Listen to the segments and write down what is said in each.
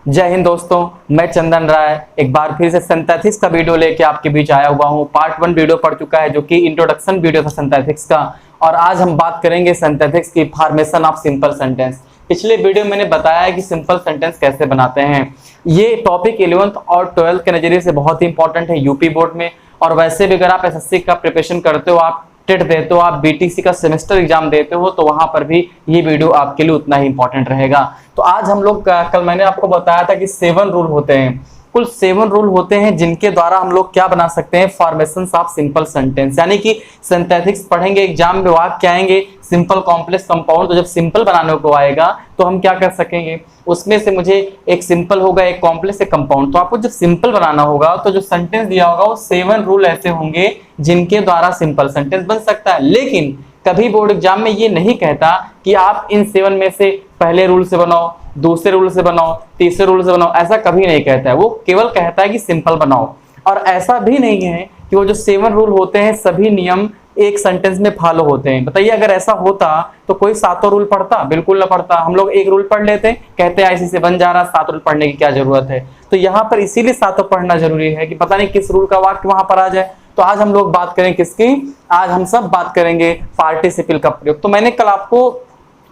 जय हिंद दोस्तों, मैं चंदन राय एक बार फिर से सिंथेटिक्स का वीडियो लेके आपके बीच आया हुआ हूँ। पार्ट 1 वीडियो पड़ चुका है जो कि इंट्रोडक्शन वीडियो था सिंथेटिक्स का, और आज हम बात करेंगे सिंथेटिक्स की फॉर्मेशन ऑफ सिंपल सेंटेंस। पिछले वीडियो में मैंने बताया कि सिंपल सेंटेंस कैसे बनाते हैं। ये टॉपिक 11th और 12th के नजरिए से बहुत ही इंपॉर्टेंट है यूपी बोर्ड में, और वैसे भी अगर आप एसएससी का प्रिपरेशन करते हो, आप टेट देते हो, आप बीटीसी का सेमेस्टर एग्जाम देते हो, तो वहां पर भी ये वीडियो आपके लिए उतना ही इंपॉर्टेंट रहेगा। तो आज हम लोग कल मैंने आपको बताया था कि 7 रूल होते हैं, कुल 7 रूल होते हैं जिनके द्वारा हम लोग क्या बना सकते हैं, फॉर्मेशंस ऑफ सिंपल सेंटेंस। यानी कि सिंथेटिक्स पढ़ेंगे, एग्जाम में वाक्य आएंगे सिंपल कॉम्प्लेक्स कंपाउंड, तो जब सिंपल बनाने को आएगा तो हम क्या कर सकेंगे, उसमें से मुझे एक सिंपल होगा, एक कॉम्प्लेक्स, एक कंपाउंड। तो आपको जब सिंपल बनाना होगा तो जो सेंटेंस दिया होगा वो 7 रूल ऐसे होंगे जिनके द्वारा सिंपल सेंटेंस बन सकता है। लेकिन कभी बोर्ड एग्जाम में ये नहीं कहता कि आप इन 7 में से पहले रूल से बनाओ, दूसरे रूल से बनाओ, तीसरे रूल से बनाओ, ऐसा कभी नहीं कहता है। वो केवल कहता है कि सिंपल बनाओ। और ऐसा भी नहीं है कि वो जो 7 रूल होते हैं सभी नियम एक सेंटेंस में फॉलो होते हैं। बताइए, अगर ऐसा होता तो कोई 7 रूल पढ़ता? बिल्कुल ना पढ़ता। हम लोग एक रूल पढ़ लेते, कहते हैं ऐसे से बन जा रहा, 7 रूल पढ़ने की क्या जरूरत है। तो यहाँ पर इसीलिए 7 पढ़ना जरूरी है कि पता नहीं किस रूल का वाक्य वहां पर आ जाए। तो आज हम लोग बात करें किसकी, आज हम सब बात करेंगे पार्टिसिपल का प्रयोग। तो मैंने कल आपको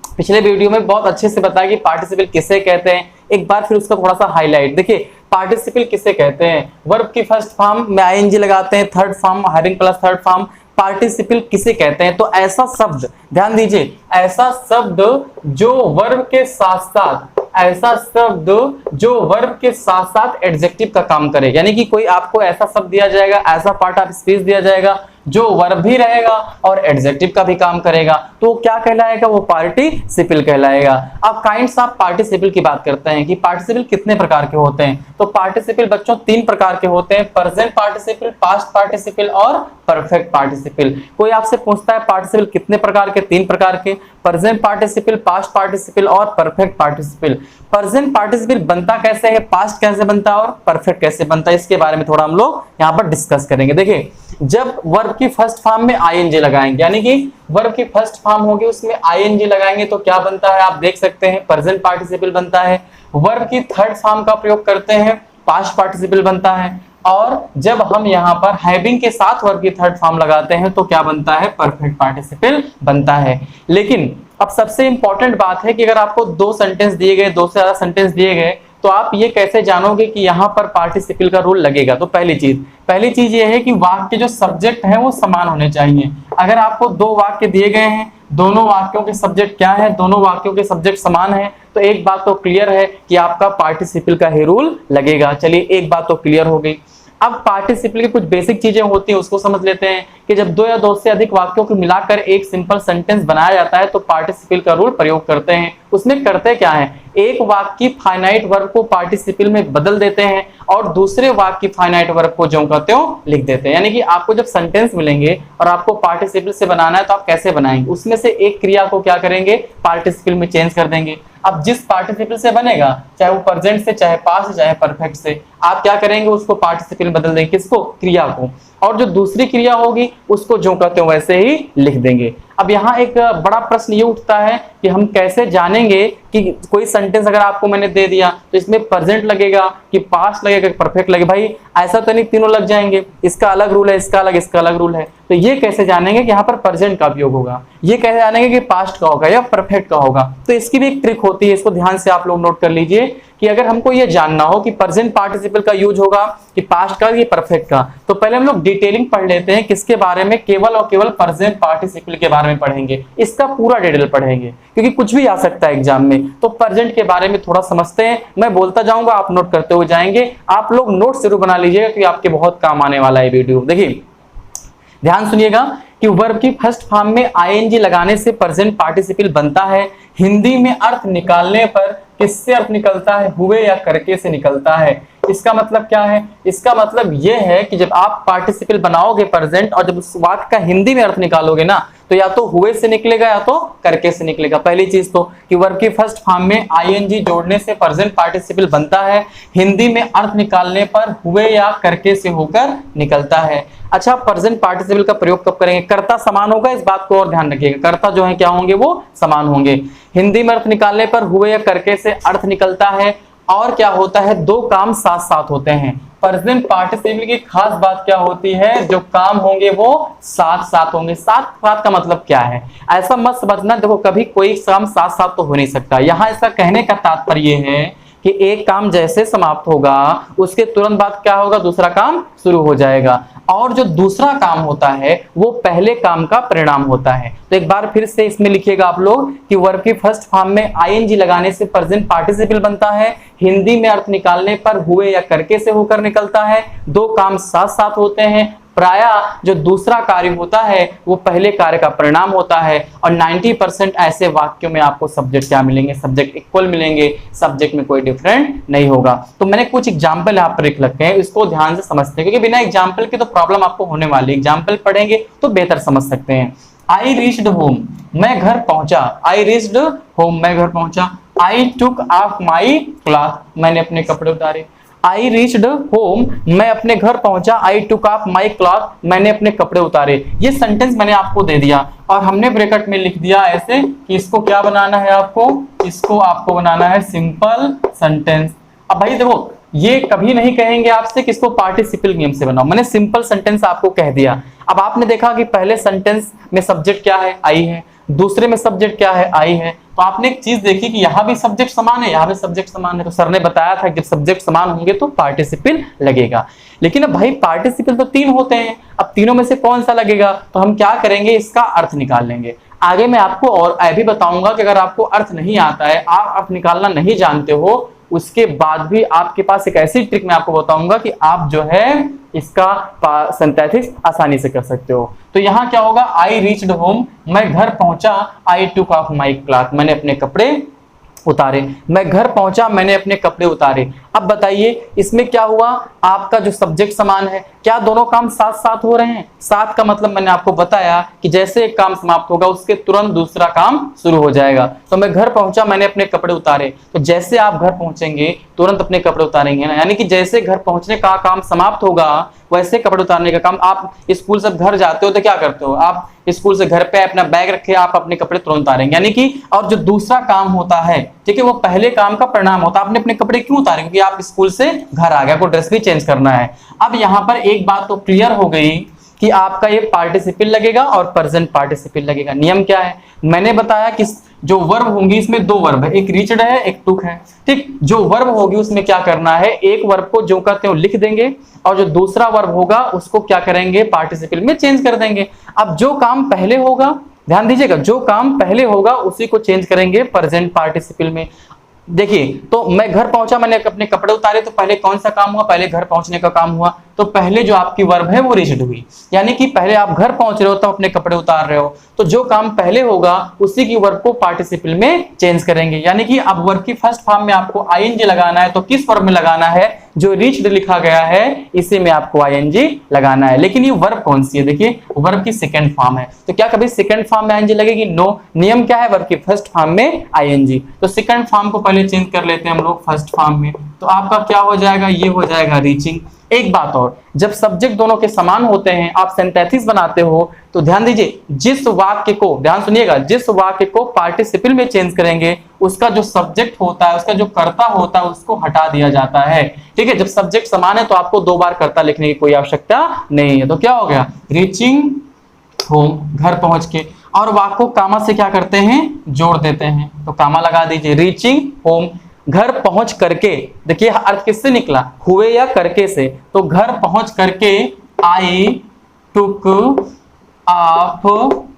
पिछले वीडियो में बहुत अच्छे से बताया कि पार्टिसिपल किसे कहते हैं। एक बार फिर उसका थोड़ा सा हाईलाइट देखिए, पार्टिसिपल किसे कहते हैं। वर्ब की फर्स्ट फॉर्म में आईएनजी लगाते हैं, third form having plus third form. Participle किसे कहते हैं? तो ऐसा शब्द, ध्यान दीजिए, ऐसा शब्द जो वर्ब के साथ साथ, ऐसा शब्द जो वर्ब के साथ साथ एडजेक्टिव का काम करे। यानी कि कोई आपको ऐसा शब्द दिया जाएगा, ऐसा पार्ट ऑफ स्पीच दिया जाएगा जो वर्ब भी रहेगा और एडजेक्टिव का भी काम करेगा, तो क्या कहलाएगा? वो पार्टिसिपल कहलाएगा। अब काइंड्स ऑफ पार्टिसिपल की बात करते हैं कि पार्टिसिपल कितने प्रकार के होते हैं। तो पार्टिसिपल बच्चों 3 प्रकार के होते हैं, प्रेजेंट पार्टिसिपल, पास्ट पार्टिसिपल और परफेक्ट पार्टिसिपल। कोई आपसे पूछता है पार्टिसिपल कितने प्रकार के? 3 प्रकार के, प्रेजेंट पार्टिसिपल, पास्ट पार्टिसिपल और परफेक्ट पार्टिसिपल। प्रेजेंट पार्टिसिपल बनता कैसे है, पास्ट कैसे बनता है और परफेक्ट कैसे बनता है, इसके बारे में थोड़ा हम लोग यहाँ पर डिस्कस करेंगे। देखिए, जब वर्ब की फर्स्ट फॉर्म में आईएनजी लगाएंगे, यानी कि वर्ब की फर्स्ट फॉर्म होगी उसमें आईएनजी लगाएंगे, तो क्या बनता है? आप देख सकते हैं प्रेजेंट पार्टिसिपल बनता है। वर्ब की थर्ड फॉर्म का प्रयोग करते हैं, पास्ट पार्टिसिपल बनता है। और जब हम यहाँ पर हैविंग के साथ वर्ब की थर्ड फॉर्म लगाते हैं तो क्या बनता है? परफेक्ट पार्टिसिपल बनता है। लेकिन अब सबसे इंपॉर्टेंट बात है कि अगर आपको 2 सेंटेंस दिए गए, 2 से ज्यादा सेंटेंस दिए गए, तो आप ये कैसे जानोगे कि यहाँ पर पार्टिसिपल का रूल लगेगा? तो पहली चीज ये है कि वाक्य के जो सब्जेक्ट हैं वो समान होने चाहिए। अगर आपको 2 वाक्य दिए गए हैं, दोनों वाक्यों के सब्जेक्ट क्या है? दोनों वाक्यों के सब्जेक्ट समान है, तो एक बात तो क्लियर है कि आपका पार्टिसिपल का ही रूल लगेगा। चलिए, एक बात तो क्लियर हो गई। अब पार्टिसिपल की कुछ बेसिक चीजें होती हैं, उसको समझ लेते हैं कि जब 2 या 2 से अधिक वाक्यों को मिलाकर एक सिंपल सेंटेंस बनाया जाता है तो पार्टिसिपल का रूल प्रयोग करते हैं। उसमें करते क्या है, एक वाक्य की फाइनाइट वर्ब को पार्टिसिपल में बदल देते हैं और दूसरे वाक्य की फाइनाइट वर्ब को ज्यों का त्यों लिख देते हैं। यानी कि आपको जब सेंटेंस मिलेंगे और आपको पार्टिसिपल से बनाना है तो आप कैसे बनाएंगे, उसमें से एक क्रिया को क्या करेंगे, पार्टिसिपल में चेंज कर देंगे। अब जिस पार्टिसिपल से बनेगा, चाहे वो प्रेजेंट से, चाहे पास्ट से, चाहे परफेक्ट से, आप क्या करेंगे, उसको पार्टिसिपल में बदल देंगे। किसको? क्रिया को। और जो दूसरी क्रिया होगी उसको जो कहते हो वैसे ही लिख देंगे। अब यहाँ एक बड़ा प्रश्न ये उठता है कि हम कैसे जानेंगे कि कोई सेंटेंस अगर आपको मैंने दे दिया तो इसमें प्रेजेंट लगेगा कि पास्ट लगेगा कि परफेक्ट लगेगा। भाई ऐसा तो नहीं तीनों लग जाएंगे, इसका अलग रूल है, इसका अलग रूल है। तो ये कैसे जानेंगे कि यहाँ पर प्रेजेंट का उपयोग होगा, ये कैसे जानेंगे कि पास्ट का होगा या परफेक्ट का होगा। तो इसकी भी एक ट्रिक होती है, इसको ध्यान से आप लोग नोट कर लीजिए कि अगर हमको ये जानना हो कि प्रेजेंट पार्टिसिपल का यूज होगा कि पास्ट का, ये परफेक्ट का, तो पहले हम लोग डिटेलिंग पढ़ लेते हैं। किसके बारे में? केवल और केवल प्रेजेंट पार्टिसिपल के बारे में पढ़ेंगे, इसका पूरा डिटेल पढ़ेंगे, क्योंकि कुछ भी आ सकता है एग्जाम में। तो प्रेजेंट के बारे में थोड़ा समझते हैं, मैं बोलता जाऊंगा, आप नोट करते हुए जाएंगे। आप लोग नोट जरूर बना लीजिएगा क्योंकि आपके बहुत काम आने वाला है वीडियो। देखिए, ध्यान सुनिएगा कि वर्ब की फर्स्ट फॉर्म में आईएनजी लगाने से प्रेजेंट पार्टिसिपल बनता है। हिंदी में अर्थ निकालने पर किससे अर्थ निकलता है? हुए या करके से निकलता है। इसका मतलब क्या है? इसका मतलब यह है कि जब आप पार्टिसिपल बनाओगे प्रेजेंट और जब उस वाक्य का हिंदी में अर्थ निकालोगे ना, तो या तो हुए से निकलेगा या तो करके से निकलेगा। पहली चीज तो कि वर्ब की फर्स्ट फॉर्म में आईएनजी जोड़ने से प्रेजेंट पार्टिसिपल बनता है, हिंदी में अर्थ निकालने पर हुए या करके से होकर निकलता है। अच्छा, प्रेजेंट पार्टिसिपल का प्रयोग कब करेंगे? कर्ता समान होगा, इस बात को और ध्यान रखिएगा। कर्ता जो है क्या होंगे? वो समान होंगे। हिंदी में अर्थ निकालने पर हुए या करके से अर्थ निकलता है और क्या होता है, दो काम साथ साथ होते हैं। प्रेजेंट पार्टिसिपल की खास बात क्या होती है, जो काम होंगे वो साथ साथ होंगे। साथ साथ का मतलब क्या है, ऐसा मत समझना देखो कभी कोई काम साथ साथ तो हो नहीं सकता। यहाँ इसका कहने का तात्पर्य है कि एक काम जैसे समाप्त होगा उसके तुरंत बाद क्या होगा, दूसरा काम शुरू हो जाएगा, और जो दूसरा काम होता है वो पहले काम का परिणाम होता है। तो एक बार फिर से इसमें लिखिएगा आप लोग कि वर्ब की फर्स्ट फॉर्म में आईएनजी लगाने से प्रेजेंट पार्टिसिपल बनता है। हिंदी में अर्थ निकालने पर हुए या करके से होकर निकलता है। दो काम साथ साथ होते हैं। प्रायः जो दूसरा कार्य होता है वो पहले कार्य का परिणाम होता है। और 90% ऐसे वाक्यों में आपको सब्जेक्ट क्या मिलेंगे, सब्जेक्ट इक्वल मिलेंगे, सब्जेक्ट में कोई डिफरेंट नहीं होगा। तो मैंने कुछ एग्जाम्पल यहाँ पर लिख रखे हैं, इसको ध्यान से समझते हैं क्योंकि बिना एग्जाम्पल के तो प्रॉब्लम आपको होने वाली है। एग्जाम्पल पढ़ेंगे तो बेहतर समझ सकते हैं। आई रीच्ड होम, मैं घर पहुंचा। आई रीच्ड होम, मैं घर पहुंचा। आई टुक ऑफ माई क्लॉथ, मैंने अपने कपड़े उतारे। आई रीच्ड होम, मैं अपने घर पहुंचा। आई टुक ऑफ माई क्लॉथ, मैंने अपने कपड़े उतारे। ये सेंटेंस मैंने आपको दे दिया और हमने ब्रैकेट में लिख दिया ऐसे कि इसको क्या बनाना है आपको, इसको आपको बनाना है सिंपल सेंटेंस। अब भाई देखो ये कभी नहीं कहेंगे आपसे कि इसको पार्टिसिपल नियम से बनाओ, मैंने सिंपल सेंटेंस आपको कह दिया। अब आपने देखा कि पहले सेंटेंस में सब्जेक्ट क्या है, आई है, दूसरे में सब्जेक्ट क्या है, आई है। तो आपने एक चीज देखी कि यहाँ भी सब्जेक्ट समान है, यहाँ भी सब्जेक्ट समान है। तो सर ने बताया था कि जब सब्जेक्ट समान होंगे तो पार्टिसिपल लगेगा। लेकिन अब भाई पार्टिसिपल तो तीन होते हैं, अब तीनों में से कौन सा लगेगा, तो हम क्या करेंगे, इसका अर्थ निकाल लेंगे। आगे मैं आपको और भी बताऊंगा कि अगर आपको अर्थ नहीं आता है, आप अर्थ निकालना नहीं जानते हो, उसके बाद भी आपके पास एक ऐसी ट्रिक मैं आपको बताऊंगा कि आप जो है इसका सिंथेसिस आसानी से कर सकते हो। तो यहाँ क्या होगा, आई रीच्ड होम, मैं घर पहुंचा। आई टुक ऑफ माई क्लॉथ, मैंने अपने कपड़े उतारे। मैं घर पहुंचा, मैंने अपने कपड़े उतारे। अब बताइए इसमें क्या हुआ, आपका जो सब्जेक्ट समान है, क्या दोनों काम साथ साथ हो रहे हैं। साथ का मतलब मैंने आपको बताया कि जैसे एक काम समाप्त होगा उसके तुरंत दूसरा काम शुरू हो जाएगा। तो मैं घर पहुंचा, मैंने अपने कपड़े उतारे। तो जैसे आप घर पहुंचेंगे तुरंत अपने कपड़े उतारेंगे ना, यानी कि जैसे घर पहुंचने का काम समाप्त होगा वैसे कपड़े उतारने का काम। आप स्कूल से घर जाते हो तो क्या करते हो, आप स्कूल से घर पे अपना बैग रखे, आप अपने कपड़े तुरंत उतारेंगे। यानी कि और जो दूसरा काम होता है, ठीक है, वो पहले काम का परिणाम होता है। आपने अपने कपड़े क्यों उतारे, क्योंकि आप स्कूल से घर आ गए, आपको ड्रेस भी चेंज करना है। अब यहाँ पर एक बात तो क्लियर हो गई कि आपका ये पार्टिसिपल लगेगा और प्रेजेंट पार्टिसिपल लगेगा। नियम क्या है, मैंने बताया कि जो वर्ब होंगी इसमें दो वर्ब है, एक रीच्ड है एक टुक है। ठीक, जो वर्ब होगी उसमें क्या करना है, एक वर्ब को जो कहते हो लिख देंगे और जो दूसरा वर्ब होगा उसको क्या करेंगे, पार्टिसिपल में चेंज कर देंगे। अब जो काम पहले होगा, ध्यान दीजिएगा, जो काम पहले होगा उसी को चेंज करेंगे प्रेजेंट पार्टिसिपल में। देखिए, तो मैं घर पहुंचा, मैंने अपने कपड़े उतारे, तो पहले कौन सा काम हुआ, पहले घर पहुंचने का काम हुआ। तो पहले जो आपकी वर्ब है वो रीच्ड हुई, यानी कि पहले आप घर पहुंच रहे हो तो अपने कपड़े उतार रहे हो। तो जो काम पहले होगा उसी की वर्ब को पार्टिसिपल में चेंज करेंगे। यानी कि अब वर्ब की फर्स्ट फॉर्म में आपको आईएनजी लगाना है, तो किस वर्ब में लगाना है, जो रीच्ड लिखा गया है इसी में आपको आईएनजी लगाना है। लेकिन ये वर्ब कौन सी है, देखिए वर्ब की सेकंड फॉर्म है, तो क्या कभी सेकंड फॉर्म में आईएनजी लगेगी, नो। नियम क्या है, वर्ब की फर्स्ट फॉर्म में आईएनजी। तो सेकंड फॉर्म को पहले चेंज कर लेते हैं हम लोग फर्स्ट फॉर्म में, तो आपका क्या हो जाएगा, ये हो जाएगा रीचिंग। एक बात और, जब सब्जेक्ट दोनों के समान होते हैं, आप सिंथेसिस बनाते हो, तो ध्यान दीजिए, जिस वाक्य को, ध्यान सुनिएगा, जिस वाक्य को पार्टिसिपल में चेंज करेंगे उसका जो सब्जेक्ट होता है, उसका जो कर्ता होता है उसको हटा दिया जाता है। ठीक है, जब सब्जेक्ट समान है तो आपको दो बार कर्ता लिखने की कोई आवश्यकता नहीं है। तो क्या हो गया, रीचिंग होम, घर पहुंच के, और वाक्य को कामा से क्या करते हैं, जोड़ देते हैं। तो कामा लगा दीजिए, रीचिंग होम, घर पहुंच करके। देखिए अर्थ किससे निकला, हुए या करके से। तो घर पहुंच करके आई टुक ऑफ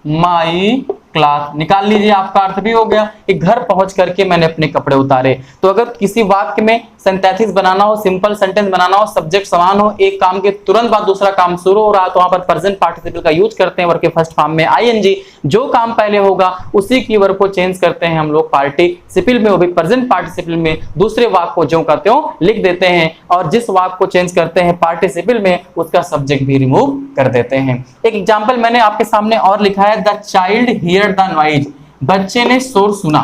माई क्लॉथ, निकाल लीजिए, आपका अर्थ भी हो गया कि घर पहुंच करके मैंने अपने कपड़े उतारे। तो अगर किसी वाक्य में सिंथेसिस बनाना हो, सिंपल सेंटेंस बनाना हो, सब्जेक्ट समान हो, एक काम के तुरंत बाद दूसरा काम शुरू हो रहा है, तो वहां पर प्रेजेंट पार्टिसिपल का यूज करते हैं वर्ब के फर्स्ट फॉर्म में आईएनजी। जो काम पहले होगा उसी की वर्ब को चेंज करते हैं हम लोग पार्टिसिपल में, वो भी प्रेजेंट पार्टिसिपल में। दूसरे वाक्य को जो कहते हो लिख देते हैं, और जिस वाक्य को चेंज करते हैं पार्टिसिपल में उसका सब्जेक्ट भी रिमूव कर देते हैं। एक एग्जाम्पल मैंने आपके सामने और लिखा है, the child here the noise, बच्चे ने शोर सुना।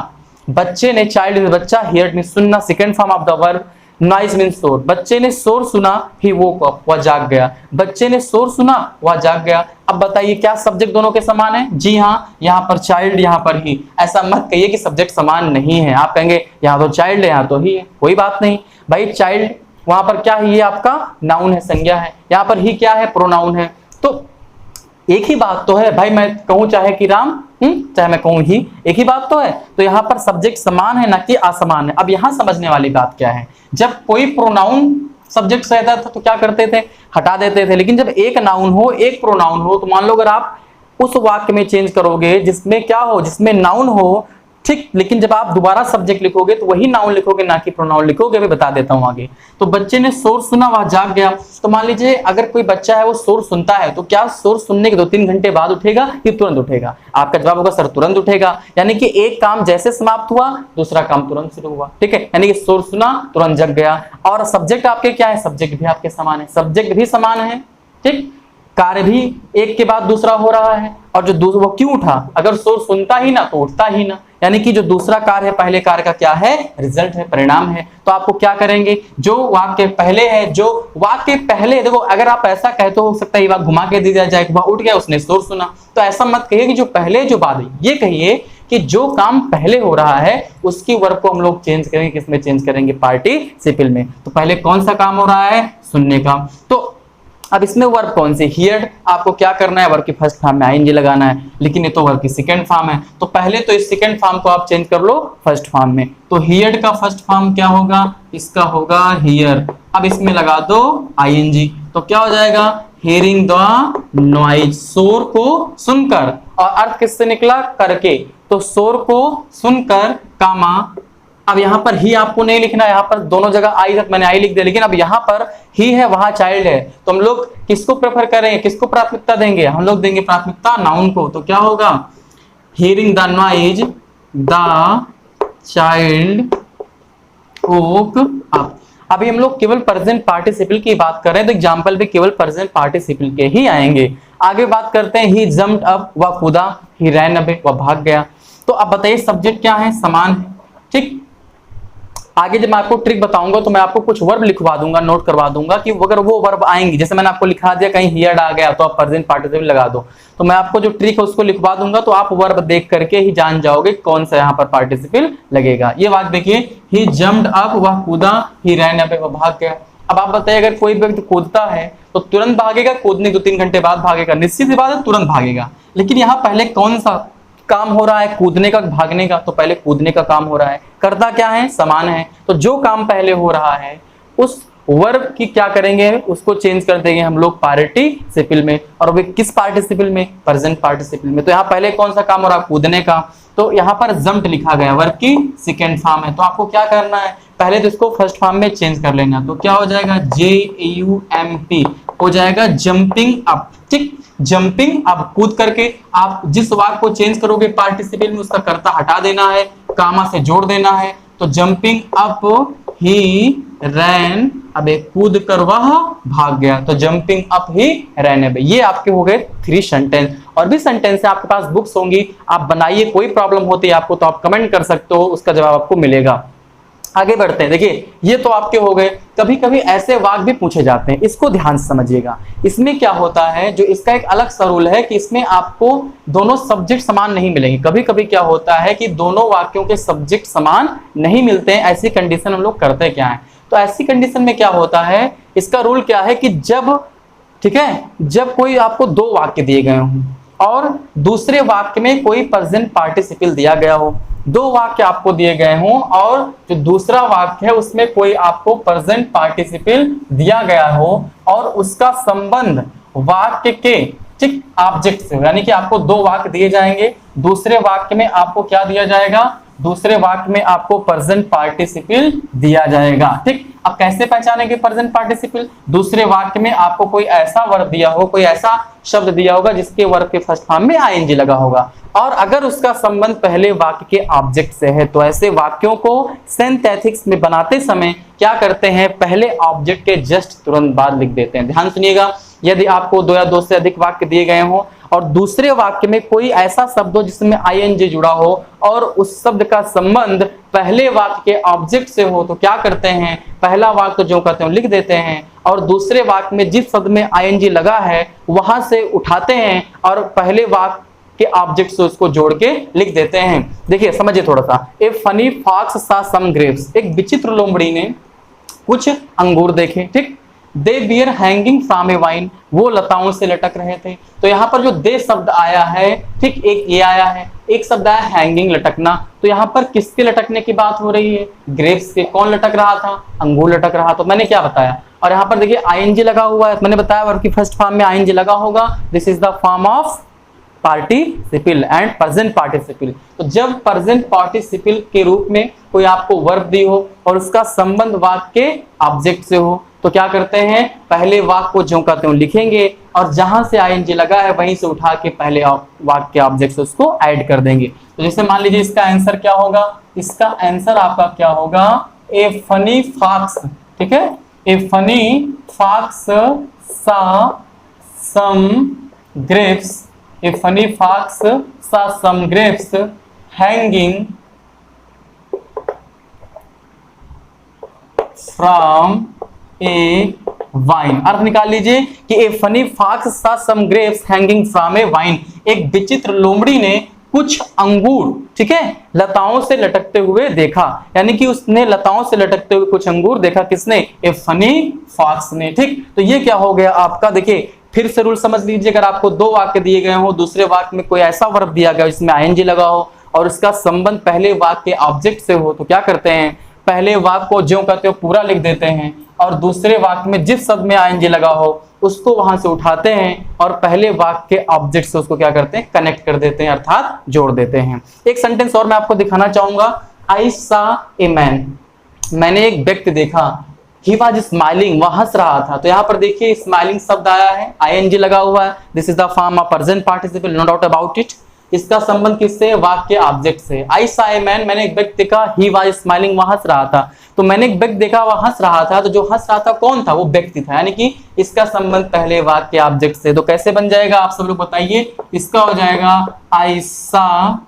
बच्चे ने, चाइल्ड बच्चा, हियर में सुनना, second form of the verb. Noise mean शोर, बच्चे ने शोर सुना, ही वोक अप, वह जाग गया। बच्चे ने शोर सुना, वह जाग गया। अब बताइए क्या सब्जेक्ट दोनों के समान है? जी हाँ, यहाँ पर चाइल्ड, यहाँ पर ही। ऐसा मत कहिए कि सब्जेक्ट समान नहीं है। आप कहेंगे यहाँ तो चाइल्ड है, यहाँ तो ही है, कोई बात नहीं भाई। चाइल्ड वहां पर क्या है? ये आपका नाउन है, संज्ञा है। यहाँ पर ही क्या है? प्रोनाउन है। तो एक ही बात तो है भाई, मैं कहूं चाहे कि राम, चाहे मैं कहूं ही, एक ही बात तो है। तो यहाँ पर सब्जेक्ट समान है, ना कि असमान है। अब यहाँ समझने वाली बात क्या है, जब कोई प्रोनाउन सब्जेक्ट से रहता था तो क्या करते थे? हटा देते थे। लेकिन जब एक नाउन हो, एक प्रोनाउन हो, तो मान लो अगर आप उस वाक्य में चेंज करोगे जिसमें क्या हो, जिसमें नाउन हो, ठीक, लेकिन जब आप दोबारा सब्जेक्ट लिखोगे तो वही नाउन लिखोगे, ना कि प्रोनाउन लिखोगे। मैं बता देता हूं आगे। तो बच्चे ने शोर सुना, वह जाग गया। तो मान लीजिए अगर कोई बच्चा है वो शोर सुनता है, तो क्या शोर सुनने के 2-3 घंटे बाद उठेगा कि तुरंत उठेगा? आपका जवाब होगा सर तुरंत उठेगा। यानी कि एक काम जैसे समाप्त हुआ, दूसरा काम तुरंत शुरू हुआ। ठीक है, यानी कि शोर सुना, तुरंत जग गया। और सब्जेक्ट आपके क्या है? सब्जेक्ट भी आपके समान है, सब्जेक्ट भी समान है। ठीक, कार्य भी एक के बाद दूसरा हो रहा है। और जो दूसरा, वो क्यों उठा? अगर शोर सुनता ही ना तो उठता ही ना। यानी कि जो दूसरा कार्य है पहले कार्य का क्या है? रिजल्ट है, परिणाम है। तो आपको क्या करेंगे? जो वाक्य पहले है, जो वाक्य पहले, देखो अगर आप ऐसा कहे तो हो सकता है ये बात घुमा के दी जाए, वह उठ गया, उसने शोर सुना। तो ऐसा मत कहिए कि जो पहले जो बाद है, ये कहिए कि जो काम पहले हो रहा है उसकी वर्ब को हम लोग चेंज करेंगे। किसमें चेंज करेंगे? पार्टिसिपल में। तो पहले कौन सा काम हो रहा है? सुनने का। तो अब इसमें वर्ब कौन सी? हियर्ड। आपको क्या करना है? वर्ब की फर्स्ट फॉर्म में आईएनजी लगाना है। लेकिन ये तो वर्ब की सेकंड फॉर्म है, तो पहले तो इस सेकंड फॉर्म को आप चेंज कर लो फर्स्ट फॉर्म में। तो हियर्ड का फर्स्ट फॉर्म क्या होगा? इसका होगा हियर। अब इसमें लगा दो आईएनजी, तो क्या हो जाएगा? हियरिंग द नॉइज, शोर को सुनकर। और अर्थ किससे निकला? करके। तो शोर को सुनकर, कामा। अब यहाँ पर ही आपको नहीं लिखना, यहाँ पर दोनों जगह आई तक मैंने आई लिख दिया, लेकिन अब यहाँ पर ही है, वहां चाइल्ड है। तो हम लोग किसको प्रेफर करेंगे, किसको प्राथमिकता देंगे? हम लोग देंगे प्राथमिकता नाउन को। तो क्या होगा? Hearing the noise, the child woke up. अभी हम लोग केवल प्रेजेंट पार्टिसिपल की बात कर रहे हैं, तो एग्जाम्पल भी केवल प्रेजेंट पार्टिसिपल के ही आएंगे। आगे बात करते हैं, ही जम्प्ड अप, वह कूदा, ही रैन अवे, वह भाग गया। तो अब बताइए सब्जेक्ट क्या है? समान है। ठीक, आगे जब मैं आपको ट्रिक बताऊंगा तो मैं आपको कुछ वर्ब लिखवा दूंगा, नोट करवा दूंगा कि अगर वो वर्ब आएंगी, जैसे मैंने आपको लिखा दिया कहीं हियर्ड आ गया तो आप प्रेजेंट पार्टिसिपल लगा दो। तो मैं आपको जो ट्रिक है उसको लिखवा दूंगा, तो आप वर्ब देख करके ही जान जाओगे कौन सा यहाँ पर पार्टिसिपल लगेगा। ये बात देखिए, ही जम्प्ड अप, वह कूदा, ही रैन अवे, वह भाग गया। अब आप बताइए अगर कोई व्यक्ति कूदता है तो तुरंत भागेगा? कूदने 2-3 घंटे बाद भागेगा? निश्चित सी बात है तुरंत भागेगा। लेकिन यहाँ पहले कौन सा काम हो रहा है? कूदने का, भागने का? तो पहले कूदने का काम हो रहा है। करता क्या है? समान है। तो जो काम पहले हो रहा है उस वर्ब की क्या करेंगे? उसको चेंज कर देंगे हम लोग पार्टिसिपल में। और वे किस पार्टिसिपल में? प्रेजेंट पार्टिसिपल में। तो यहाँ पहले कौन सा काम हो रहा है? कूदने का। तो यहाँ पर जम्प्ड लिखा गया, वर्ब की सेकेंड फॉर्म है। तो आपको क्या करना है? पहले तो इसको फर्स्ट फॉर्म में चेंज कर लेना। तो क्या हो जाएगा? JUMP हो जाएगा जंपिंग अप। ठीक, जंपिंग अप, कूद करके। आप जिस वाक्य को चेंज करोगे पार्टिसिपल में, उसका कर्ता हटा देना है, कामा से जोड़ देना है। तो जंपिंग अप, ही रैन अबे, कूद कर वह भाग गया। तो जंपिंग अप, ही रैन अबे। ये आपके हो गए 3 सेंटेंस। और भी सेंटेंस है, आपके पास बुक्स होंगी, आप बनाइए। कोई प्रॉब्लम होती है आपको तो आप कमेंट कर सकते हो, उसका जवाब आपको मिलेगा। आगे बढ़ते हैं। देखिए ये तो आपके हो गए। कभी कभी ऐसे वाक्य भी पूछे जाते हैं, इसको ध्यान से समझिएगा। इसमें क्या होता है, जो इसका एक अलग सा रूल है कि इसमें आपको दोनों सब्जेक्ट समान नहीं मिलेंगे। कभी कभी क्या होता है कि दोनों वाक्यों के सब्जेक्ट समान नहीं मिलते हैं। ऐसी कंडीशन हम लोग करते क्या है? तो ऐसी कंडीशन में क्या होता है, इसका रूल क्या है कि जब, ठीक है, जब कोई आपको 2 वाक्य दिए गए हों और दूसरे वाक्य में कोई प्रेजेंट पार्टिसिपल दिया गया हो, 2 वाक्य आपको दिए गए हों और जो दूसरा वाक्य है उसमें कोई आपको प्रेजेंट पार्टिसिपल दिया गया हो और उसका संबंध वाक्य के, ठीक, ऑब्जेक्ट से, यानी कि आपको 2 वाक्य दिए जाएंगे, दूसरे वाक्य में आपको क्या दिया जाएगा? दूसरे वाक्य में आपको प्रेजेंट पार्टिसिपल दिया जाएगा। ठीक, अब कैसे पहचानेंगे प्रेजेंट पार्टिसिपल? दूसरे वाक्य में आपको कोई ऐसा वर्ब दिया हो, कोई ऐसा शब्द दिया होगा जिसके वर्ब के फर्स्ट फॉर्म में आईएनजी लगा होगा और अगर उसका संबंध पहले वाक्य के ऑब्जेक्ट से है। तो ऐसे वाक्यों को सिंथेटिक्स में बनाते समय क्या करते हैं? पहले ऑब्जेक्ट के जस्ट तुरंत बाद लिख देते हैं। ध्यान सुनिएगा, यदि आपको 2 या 2 से अधिक वाक्य दिए गए हों और दूसरे वाक्य में कोई ऐसा शब्द हो जिसमें आईएनजी जुड़ा हो और उस शब्द का संबंध पहले वाक्य के ऑब्जेक्ट से हो, तो क्या करते हैं, पहला वाक्य जो कहते हैं लिख देते हैं और दूसरे वाक्य में जिस शब्द में आईएनजी लगा है वहां से उठाते हैं और पहले वाक्य के ऑब्जेक्ट से उसको जोड़ के लिख देते हैं। देखिए समझिए थोड़ा सा। ए फनी फॉक्स सा सम ग्रेप्स, एक विचित्र लोमड़ी ने कुछ अंगूर देखे, ठीक। दे beer hanging from A wine, वो लताओं से लटक रहे थे। तो यहाँ पर जो दे शब्द आया है, ठीक, एक ये आया है, एक शब्द आया हैंगिंग लटकना। तो यहाँ पर किसके लटकने की बात हो रही है, ग्रेप्स के। कौन लटक रहा था, अंगूर लटक रहा। तो मैंने क्या बताया, और यहाँ पर देखिए आईएनजी लगा हुआ है, मैंने बताया वर्ब की फर्स्ट फॉर्म में आईएनजी लगा होगा। This is the form of participle and present participle. तो जब प्रेजेंट पार्टिसिपल के रूप में कोई आपको वर्ब दी हो और उसका संबंध वाक्य के ऑब्जेक्ट से हो, तो क्या करते हैं, पहले वाक्य को जो कहते हैं लिखेंगे और जहां से आईएनजी लगा है वहीं से उठा के पहले वाक्य के ऑब्जेक्ट से उसको ऐड कर देंगे। तो जैसे मान लीजिए इसका आंसर क्या होगा, इसका आंसर आपका क्या होगा, ए फनी फॉक्स, ठीक है, ए फनी फॉक्स सा सम grapes, a funny fox saw some grapes hanging from a vine। अर्थ निकाल लीजिए कि a funny fox saw some grapes hanging from a vine, एक विचित्र लोमड़ी ने कुछ अंगूर, ठीक है, लताओं से लटकते हुए देखा। यानी कि उसने लताओं से लटकते हुए कुछ अंगूर देखा, किसने, ए फनी फॉक्स ने, ठीक। तो ये क्या हो गया आपका, देखिए फिर से रूल समझ लीजिए। अगर आपको दो वाक्य दिए गए हो, दूसरे वाक्य में कोई ऐसा वर्ब दिया गया जिसमें आईएनजी लगा हो और उसका संबंध पहले वाक्य के ऑब्जेक्ट से हो, तो क्या करते हैं, पहले वाक्य को जो कहते हो पूरा लिख देते हैं और दूसरे वाक्य में जिस शब्द में आईएनजी लगा हो उसको वहां से उठाते हैं और पहले वाक्य के ऑब्जेक्ट से उसको क्या करते हैं, कनेक्ट कर देते हैं, अर्थात जोड़ देते हैं। एक सेंटेंस और मैं आपको दिखाना चाहूंगा। आई सा ए मैन, मैंने एक व्यक्ति देखा, ही वाज स्माइलिंग, वह हंस रहा था। तो यहाँ पर देखिए स्माइलिंग शब्द आया है, आईएनजी लगा हुआ है। This is the form of present participle, no doubt about it. इसका संबंध किससे, वाक्य ऑब्जेक्ट से। आई सा ए मैन, मैंने एक व्यक्ति देखा, ही वाज स्माइलिंग, वह हंस रहा था। तो मैंने एक व्यक्ति देखा, वह हंस रहा था, तो जो हंस रहा था कौन था, वो व्यक्ति था। यानी कि इसका संबंध पहले वाक्य ऑब्जेक्ट से। तो कैसे बन जाएगा आप सब लोग बताइए, इसका हो जाएगा आई सा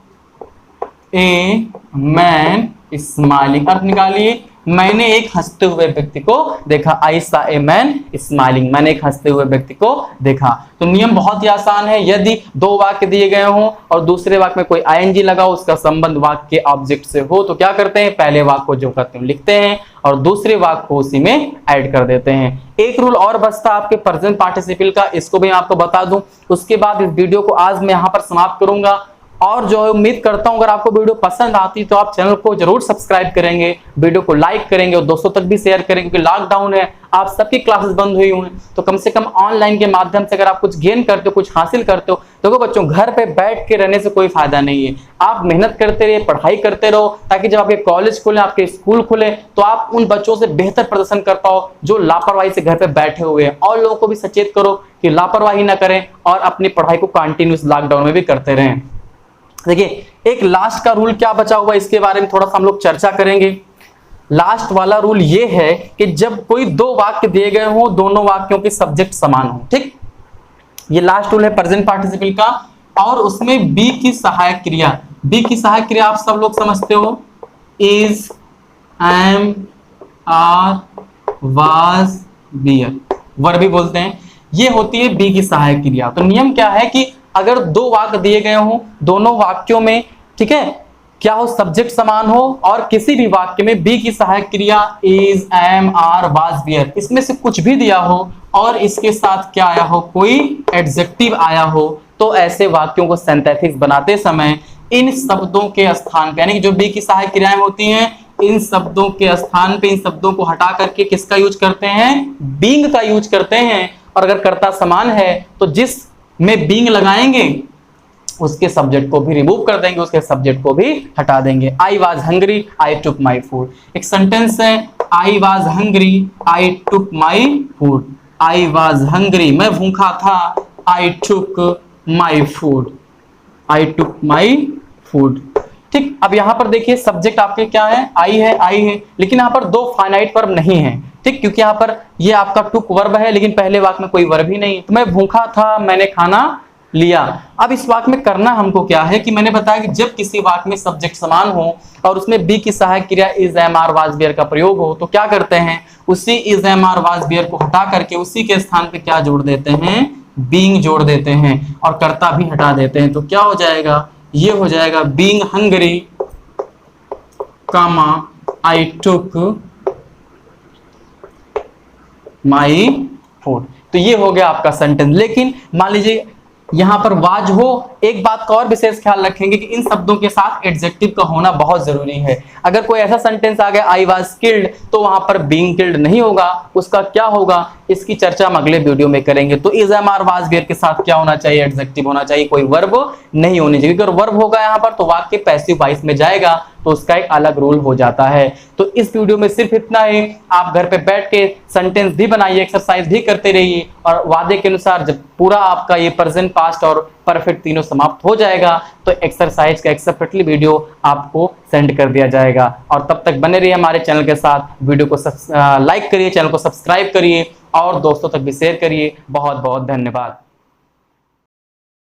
ए मैन स्माइलिंग। अर्थ निकालिए, मैंने एक हंसते हुए व्यक्ति को देखा। आई सा ए मैन स्माइलिंग, मैंने एक हंसते हुए व्यक्ति को देखा। तो नियम बहुत ही आसान है। यदि दो वाक्य दिए गए हों और दूसरे वाक्य में कोई आईएनजी लगा हो, उसका संबंध वाक्य के ऑब्जेक्ट से हो, तो क्या करते हैं, पहले वाक्य को जो कहते हैं लिखते हैं और दूसरे वाक्य को उसी में ऐड कर देते हैं। एक रूल और बचता आपके प्रेजेंट पार्टिसिपल का, इसको भी मैं आपको बता दूं। उसके बाद इस वीडियो को आज मैं यहाँ पर समाप्त करूंगा। और जो उम्मीद करता हूं अगर आपको वीडियो पसंद आती तो आप चैनल को जरूर सब्सक्राइब करेंगे, वीडियो को लाइक करेंगे और दोस्तों तक भी शेयर करेंगे, क्योंकि लॉकडाउन है, आप सबकी क्लासेस बंद हुई हुई हैं। तो कम से कम ऑनलाइन के माध्यम से अगर आप कुछ गेन करते हो, कुछ हासिल करते हो, देखो बच्चों घर पे बैठ के रहने से कोई फायदा नहीं है। आप मेहनत करते रहिए, पढ़ाई करते रहो, ताकि जब आपके कॉलेज खुले, आपके स्कूल खुले, तो आप उन बच्चों से बेहतर प्रदर्शन कर पाओ जो लापरवाही से घर पे बैठे हुए हैं। और लोगों को भी सचेत करो कि लापरवाही ना करें और अपनी पढ़ाई को कंटिन्यूस लॉकडाउन में भी करते रहें। देखिए एक लास्ट का रूल क्या बचा हुआ, इसके बारे में थोड़ा सा हम लोग चर्चा करेंगे। लास्ट वाला रूल ये है कि जब कोई दो वाक्य दिए गए हो, दोनों वाक्यों के सब्जेक्ट समान हो, ठीक, ये लास्ट रूल है प्रेजेंट पार्टिसिपल का। और उसमें बी की सहायक क्रिया, बी की सहायक क्रिया आप सब लोग समझते हो, is, am, are, was, were, verb भी बोलते हैं, ये होती है बी की सहायक क्रिया। तो नियम क्या है कि अगर दो वाक्य दिए गए हों, दोनों वाक्यों में, ठीक है, क्या हो, सब्जेक्ट समान हो और किसी भी वाक्य में बी की सहायक क्रिया is, am, are, was, were, इसमें से कुछ भी दिया हो और इसके साथ क्या आया हो, कोई एडजेक्टिव आया हो, तो ऐसे वाक्यों को सिंथेटिक्स बनाते समय इन शब्दों के स्थान पे, यानी कि जो बी की सहायक क्रियाएं होती हैं, इन शब्दों के स्थान पे इन शब्दों को हटा करके किसका यूज करते हैं, बीइंग का यूज करते हैं। और अगर कर्ता समान है तो जिस में बीइंग लगाएंगे उसके सब्जेक्ट को भी रिमूव कर देंगे, उसके सब्जेक्ट को भी हटा देंगे। I was hungry, I took my food. एक सेंटेंस है, I was hungry, I took my food. I was hungry, मैं भूखा था, आई took my food, I took my food. ठीक, अब यहां पर देखिए सब्जेक्ट आपके क्या है, आई है, लेकिन यहां पर दो फाइनाइट वर्ब नहीं है, ठीक, क्योंकि यहां पर ये आपका टुक वर्ब है लेकिन पहले वाक्य में कोई वर्ब ही नहीं। तो मैं भूखा था, मैंने खाना लिया। अब इस वाक्य में करना हमको क्या है कि मैंने बताया कि जब किसी वाक्य में सब्जेक्ट समान हो और उसमें बी की सहायक क्रिया is am are was were का प्रयोग हो तो क्या करते हैं, उसी is am are was were को हटा करके उसी के स्थान पे क्या जोड़ देते हैं, बीइंग जोड़ देते हैं और कर्ता भी हटा देते हैं। तो क्या हो जाएगा, ये हो जाएगा being hungry comma I took my food. तो ये हो गया आपका सेंटेंस। लेकिन मान लीजिए यहां पर वाज हो, एक बात का और विशेष ख्याल रखेंगे कि इन शब्दों के साथ एडजेक्टिव का होना बहुत जरूरी है। अगर कोई ऐसा सेंटेंस आ गया आई वाज किल्ड तो वहां पर बीइंग किल्ड नहीं होगा, उसका क्या होगा इसकी चर्चा हम अगले वीडियो में करेंगे। तो is am are was were के साथ क्या होना चाहिए, एडजेक्टिव होना चाहिए, कोई वर्ब नहीं होनी चाहिए। अगर वर्ब होगा यहाँ पर तो वाक्य पैसिव वॉइस में जाएगा तो उसका एक अलग रूल हो जाता है। तो इस वीडियो में सिर्फ इतना ही। आप घर पे बैठ के सेंटेंस भी बनाइए, एक्सरसाइज भी करते रहिए और वादे के अनुसार जब पूरा आपका ये प्रेजेंट, पास्ट और परफेक्ट तीनों समाप्त हो जाएगा तो एक्सरसाइज का एक सेपरेटली वीडियो आपको सेंड कर दिया जाएगा। और तब तक बने रहिए हमारे चैनल के साथ। वीडियो को लाइक करिए, चैनल को सब्सक्राइब करिए और दोस्तों तक भी शेयर करिए। बहुत बहुत धन्यवाद।